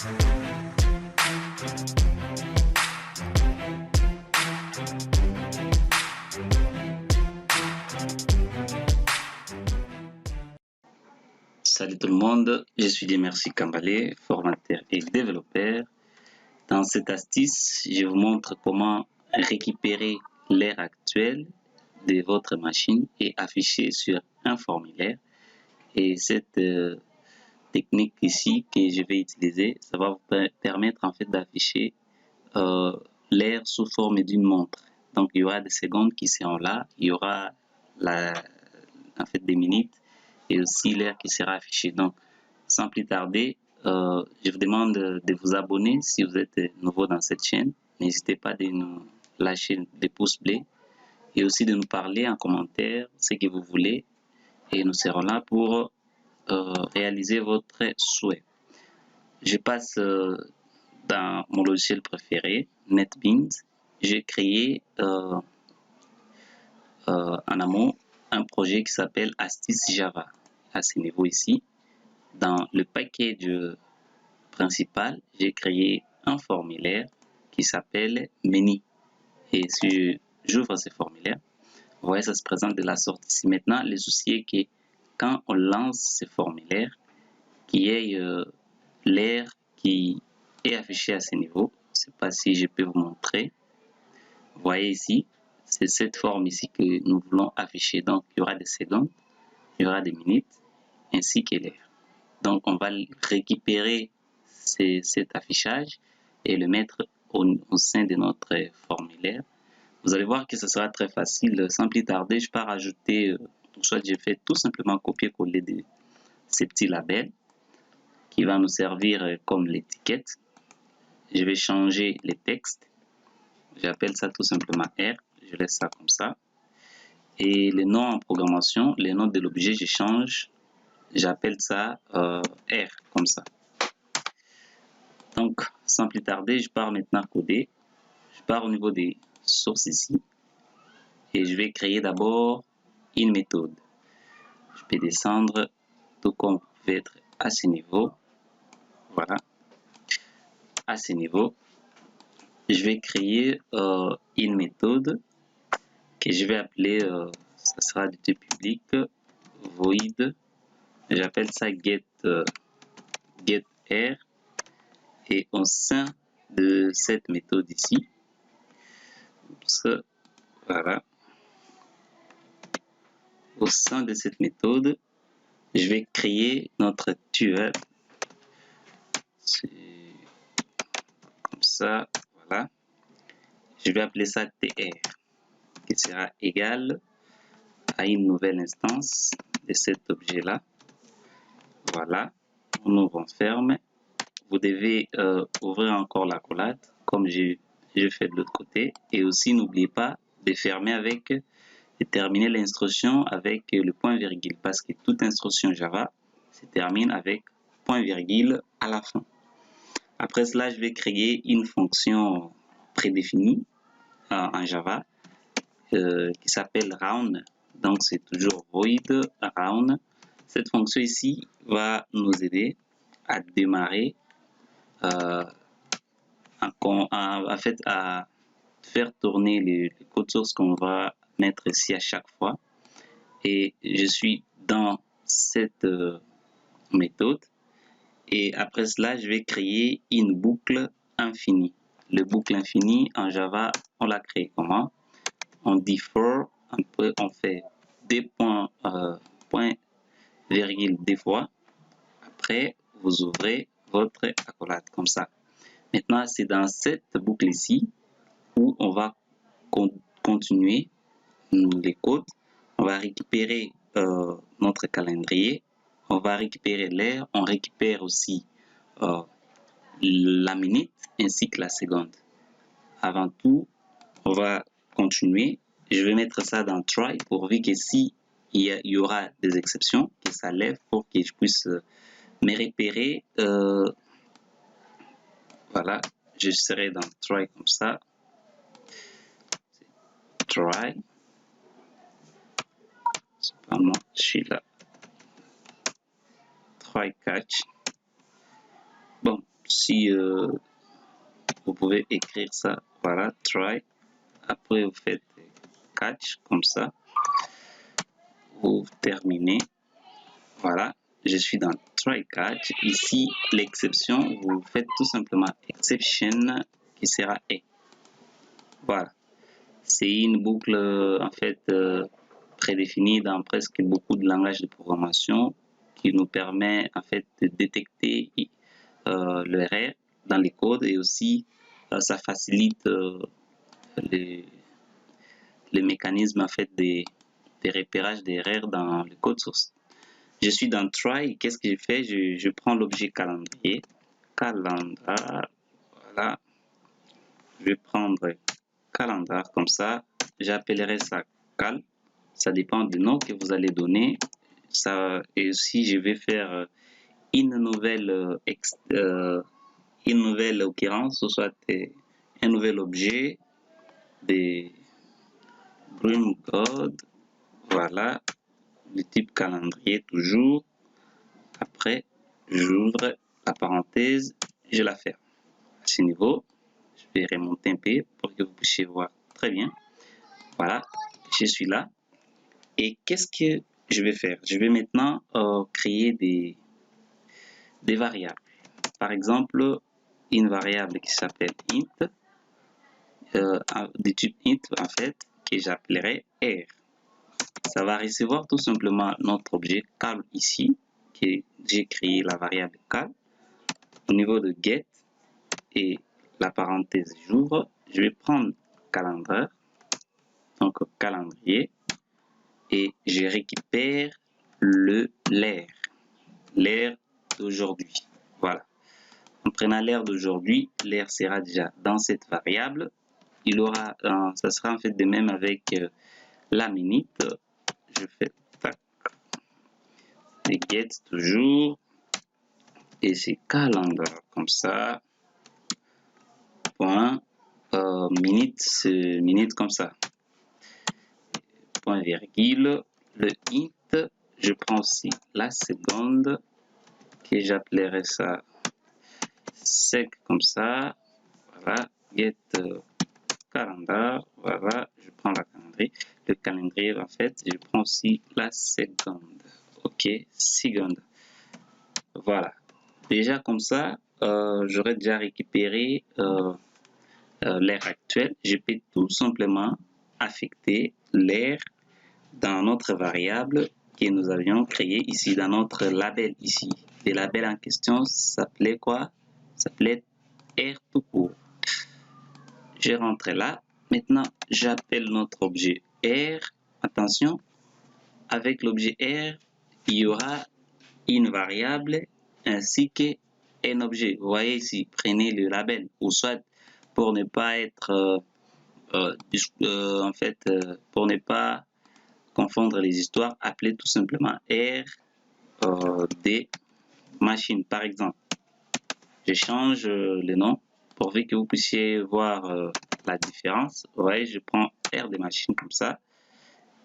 Salut tout le monde, je suis Demersi Kambale, formateur et développeur. Dans cette astuce, je vous montre comment récupérer l'ère actuelle de votre machine et afficher sur un formulaire. Et cette technique ici que je vais utiliser, ça va vous permettre en fait d'afficher l'heure sous forme d'une montre. Donc il y aura des secondes qui seront là, il y aura en fait des minutes et aussi l'heure qui sera affichée. Donc sans plus tarder, je vous demande de vous abonner si vous êtes nouveau dans cette chaîne. N'hésitez pas de nous lâcher des pouces bleus et aussi de nous parler en commentaire ce que vous voulez et nous serons là pour réaliser votre souhait. Je passe dans mon logiciel préféré, NetBeans. J'ai créé en amont un projet qui s'appelle Astuce Java. À ce niveau ici, dans le package principal, j'ai créé un formulaire qui s'appelle Menu. Et si j'ouvre ce formulaire, vous voyez, ça se présente de la sorte ici. Maintenant, le souci est que quand on lance ce formulaire, qu'il y ait l'heure qui est affichée à ce niveau. Je ne sais pas si je peux vous montrer. Vous voyez ici, c'est cette forme ici que nous voulons afficher. Donc, il y aura des secondes, il y aura des minutes, ainsi que l'heure. Donc, on va récupérer cet affichage et le mettre au sein de notre formulaire. Vous allez voir que ce sera très facile. Sans plus tarder, je peux rajouter, soit j'ai fait tout simplement copier-coller de ces petits labels qui va nous servir comme l'étiquette. Je vais changer les textes. J'appelle ça tout simplement R. Je laisse ça comme ça. Et les noms en programmation, les noms de l'objet, je change. J'appelle ça R, comme ça. Donc, sans plus tarder, je pars maintenant coder. Je pars au niveau des sources ici. Et je vais créer d'abord une méthode. Je peux descendre tout comme vous pouvez être à ce niveau. Voilà. À ce niveau, je vais créer une méthode que je vais appeler, ça sera du type public, void, j'appelle ça getR, et au sein de cette méthode ici, voilà, au sein de cette méthode, je vais créer notre tueur, comme ça, voilà, je vais appeler ça tr, qui sera égal à une nouvelle instance de cet objet là. Voilà, on ouvre, on ferme. Vous devez ouvrir encore l'accolade comme je fais de l'autre côté, et aussi n'oubliez pas de fermer avec et terminer l'instruction avec le point virgule, parce que toute instruction Java se termine avec point virgule à la fin. Après cela, je vais créer une fonction prédéfinie en Java qui s'appelle round. Donc c'est toujours void round. Cette fonction ici va nous aider à démarrer à faire tourner les codes sources qu'on va mettre ici à chaque fois. Et je suis dans cette méthode. Et après cela, je vais créer une boucle infinie. Le boucle infinie en Java, on l'a créé comment? On dit for, on fait des points virgule des fois. Après, vous ouvrez votre accolade comme ça. Maintenant, c'est dans cette boucle ici où on va continuer les codes. On va récupérer notre calendrier. On va récupérer l'heure. On récupère aussi la minute ainsi que la seconde. Avant tout, on va continuer. Je vais mettre ça dans try pourvu que si il y aura des exceptions, que ça lève pour que je puisse me repérer. Voilà, je serai dans try comme ça. Try. C'est pas moi, je suis là. Try catch. Bon, aussi, vous pouvez écrire ça, voilà, try. Après, vous faites catch, comme ça. Vous terminez. Voilà, je suis dans try catch. Ici, l'exception, vous faites tout simplement exception qui sera et. Voilà. C'est une boucle, en fait, prédéfinie dans presque beaucoup de langages de programmation qui nous permet, en fait, de détecter l'erreur dans les codes et aussi ça facilite les mécanismes en fait des repérages d'erreurs dans le code source. Je suis dans try, qu'est-ce que je fais? Je prends l'objet calendrier, calendar, voilà, je vais prendre calendar comme ça, j'appellerai ça cal, ça dépend du nom que vous allez donner, ça, et aussi je vais faire une nouvelle occurrence, ou soit un nouvel objet de Green God, voilà, du type calendrier toujours. Après, j'ouvre la parenthèse, je la ferme. À ce niveau, je vais remonter un peu pour que vous puissiez voir très bien. Voilà, je suis là. Et qu'est-ce que je vais faire? Je vais maintenant créer des variables. Par exemple, une variable qui s'appelle int, de type int en fait, que j'appellerai r. Ça va recevoir tout simplement notre objet cal ici, que j'ai créé la variable cal. Au niveau de get et la parenthèse j'ouvre, je vais prendre calendar, donc calendrier, et je récupère l'air d'aujourd'hui. Voilà. En prenant l'air d'aujourd'hui, l'air sera déjà dans cette variable. Il aura, ça sera en fait de même avec la minute. Je fais tac, et get toujours, et c'est calendar comme ça. Point minute comme ça. Point virgule. Le int, je prends aussi la seconde que j'appellerai ça sec comme ça. Voilà, get calendar, voilà, je prends la calendrier. Le calendrier, en fait, je prends aussi la seconde. Ok, seconde. Voilà. Déjà comme ça, j'aurais déjà récupéré l'air actuel. Je peux tout simplement affecter l'air dans notre variable que nous avions créé ici, dans notre label ici. Le label en question s'appelait quoi? S'appelait air tout court. Je rentre là. Maintenant, j'appelle notre objet R. Attention, avec l'objet R, il y aura une variable ainsi qu'un objet. Vous voyez ici, prenez le label, ou soit pour ne pas être, en fait, pour ne pas confondre les histoires, appelez tout simplement R des machines, par exemple. Je change le nom pour que vous puissiez voir la différence. Vous voyez, je prends R des machines comme ça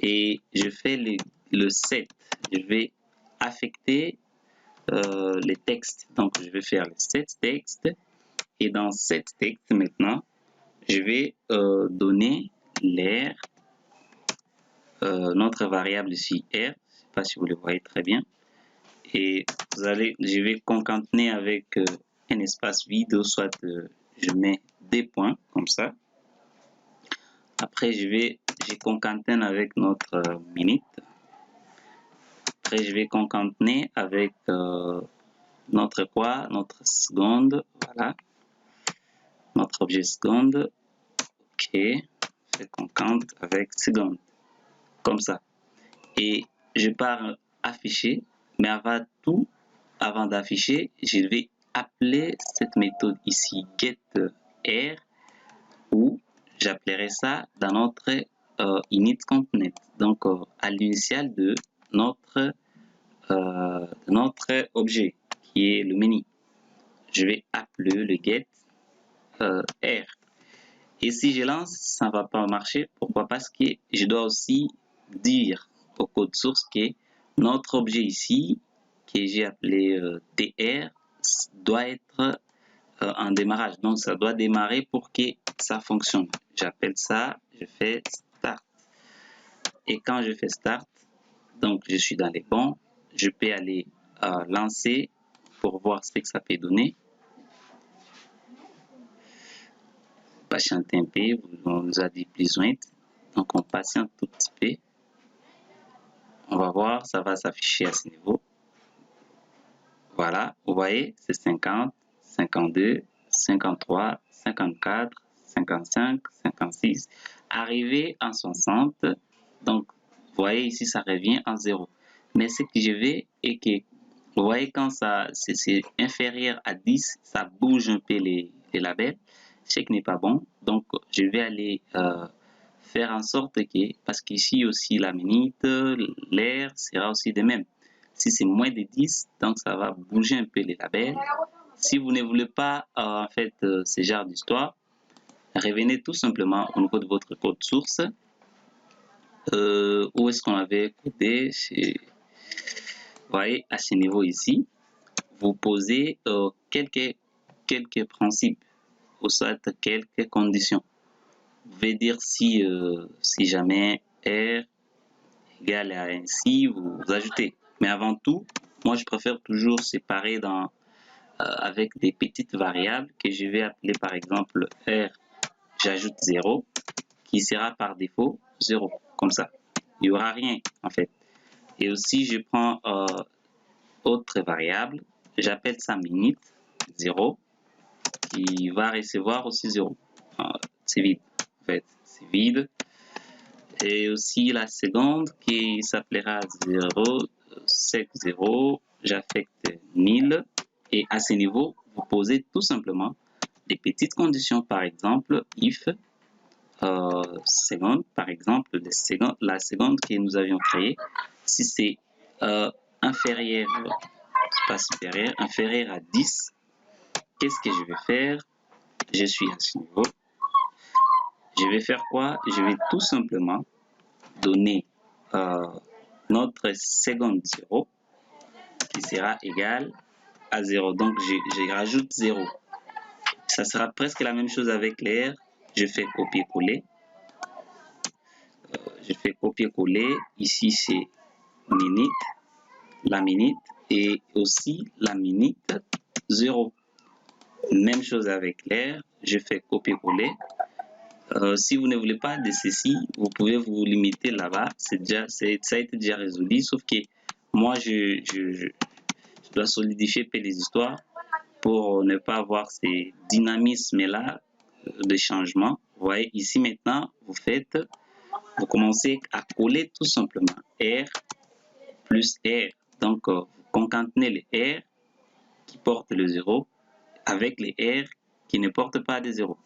et je fais le set. Je vais affecter les textes. Donc, je vais faire le set texte et dans set texte maintenant, je vais donner l'air, notre variable ici R. Je ne sais pas si vous le voyez très bien. Et je vais concaténer avec un espace vide, soit je mets des points comme ça. Après, je concatène avec notre minute. Après, je vais concaténer avec notre seconde. Voilà. Notre objet seconde. Ok. Je concate avec seconde. Comme ça. Et je pars afficher. Mais avant d'afficher, je vais appeler cette méthode ici getR, ou j'appellerai ça dans notre init component, donc à l'initiale de notre objet qui est le menu. Je vais appeler le get R. Et si je lance, ça ne va pas marcher. Pourquoi? Parce que je dois aussi dire au code source que notre objet ici, que j'ai appelé tr, doit être en démarrage. Donc, ça doit démarrer pour que ça fonctionne. J'appelle ça, je fais Start. Et quand je fais Start, donc je suis dans les bons, je peux aller lancer pour voir ce que ça peut donner. Patienter un peu, on nous a dit please wait. Donc, on patiente tout petit peu. On va voir, ça va s'afficher à ce niveau. Voilà, vous voyez, c'est 50, 52, 53, 54, 55, 56, arrivé en 60. Donc, vous voyez ici, ça revient en 0. Mais ce que je vais est que, vous voyez, quand c'est inférieur à 10, ça bouge un peu les labels, ce qui n'est pas bon. Donc, je vais aller faire en sorte que, parce qu'ici aussi la minute, l'air sera aussi de même. Si c'est moins de 10, donc ça va bouger un peu les labels. Si vous ne voulez pas en fait ce genre d'histoire, revenez tout simplement au niveau de votre code source. Où est-ce qu'on avait codé? Vous voyez, à ce niveau ici, vous posez quelques principes ou soit quelques conditions. Vous pouvez dire si jamais R égale à ainsi, vous ajoutez. Mais avant tout, moi je préfère toujours séparer avec des petites variables que je vais appeler par exemple R, j'ajoute 0, qui sera par défaut 0, comme ça. Il n'y aura rien en fait. Et aussi je prends autre variable, j'appelle ça minute 0, qui va recevoir aussi 0. C'est vide en fait, c'est vide. Et aussi la seconde qui s'appellera 0, sec 0, j'affecte 1000. Et à ce niveau, vous posez tout simplement des petites conditions, par exemple, if seconde, par exemple, la seconde que nous avions créée, si c'est inférieur, pas supérieur, inférieur à 10, qu'est-ce que je vais faire? Je suis à ce niveau. Je vais faire quoi? Je vais tout simplement donner notre seconde 0 qui sera égal à 0. Donc, je rajoute 0. Ça sera presque la même chose avec l'air. Je fais copier-coller. Ici, c'est minute, la minute et aussi la minute 0. Même chose avec l'air. Je fais copier-coller. Si vous ne voulez pas de ceci, vous pouvez vous limiter là-bas. Ça a été déjà résolu, sauf que moi, je dois solidifier les histoires pour ne pas avoir ces dynamismes-là de changement. Vous voyez, ici maintenant, vous commencez à coller tout simplement R plus R. Donc, vous concatenez les R qui portent le 0 avec les R qui ne portent pas de 0.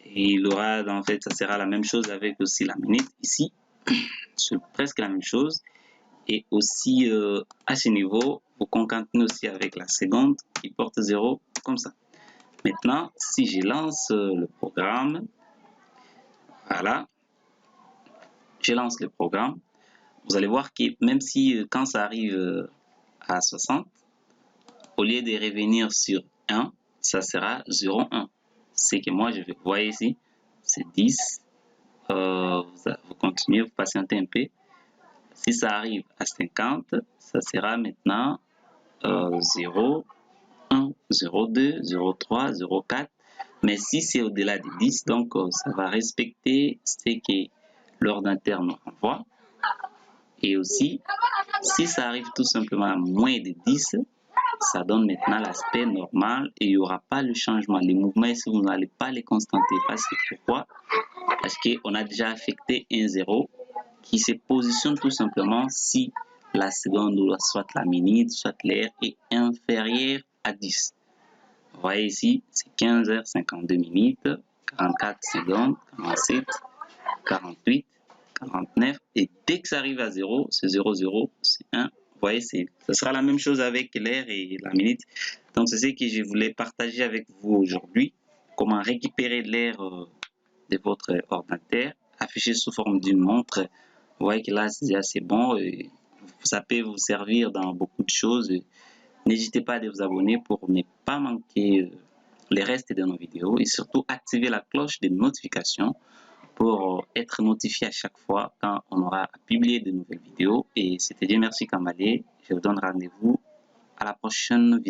Et il aura, en fait, ça sera la même chose avec aussi la minute. Ici, c'est presque la même chose. Et aussi, à ce niveau, vous concatenez aussi avec la seconde qui porte 0, comme ça. Maintenant, si je lance le programme, voilà, je lance le programme, vous allez voir que même si quand ça arrive à 60, au lieu de revenir sur 1, ça sera 0,1. C'est que moi, je vais, vous voyez ici, c'est 10. Vous continuez, vous patientez un peu. Si ça arrive à 50, ça sera maintenant 0, 1, 0, 2, 0, 3, 0, 4. Mais si c'est au-delà de 10, donc ça va respecter ce que l'ordinateur nous renvoie. Et aussi, si ça arrive tout simplement à moins de 10, ça donne maintenant l'aspect normal et il n'y aura pas le changement. Les mouvements ici, vous n'allez pas les constater. Pourquoi? Parce qu'on a déjà affecté un 0 qui se positionne tout simplement si la seconde ou soit la minute, soit l'air est inférieur à 10. Vous voyez ici, c'est 15h52 minutes, 44 secondes, 47, 48, 49. Et dès que ça arrive à 0, c'est 0, 0, c'est 1. Vous voyez, ce sera la même chose avec l'air et la minute. Donc, c'est ce que je voulais partager avec vous aujourd'hui. Comment récupérer l'air de votre ordinateur, affiché sous forme d'une montre. Vous voyez que là, c'est assez bon. Et ça peut vous servir dans beaucoup de choses. N'hésitez pas à vous abonner pour ne pas manquer les restes de nos vidéos et surtout activer la cloche de notification pour être notifié à chaque fois quand on aura publié de nouvelles vidéos. Et c'était Dieu merci Kambalé. Je vous donne rendez-vous à la prochaine vidéo.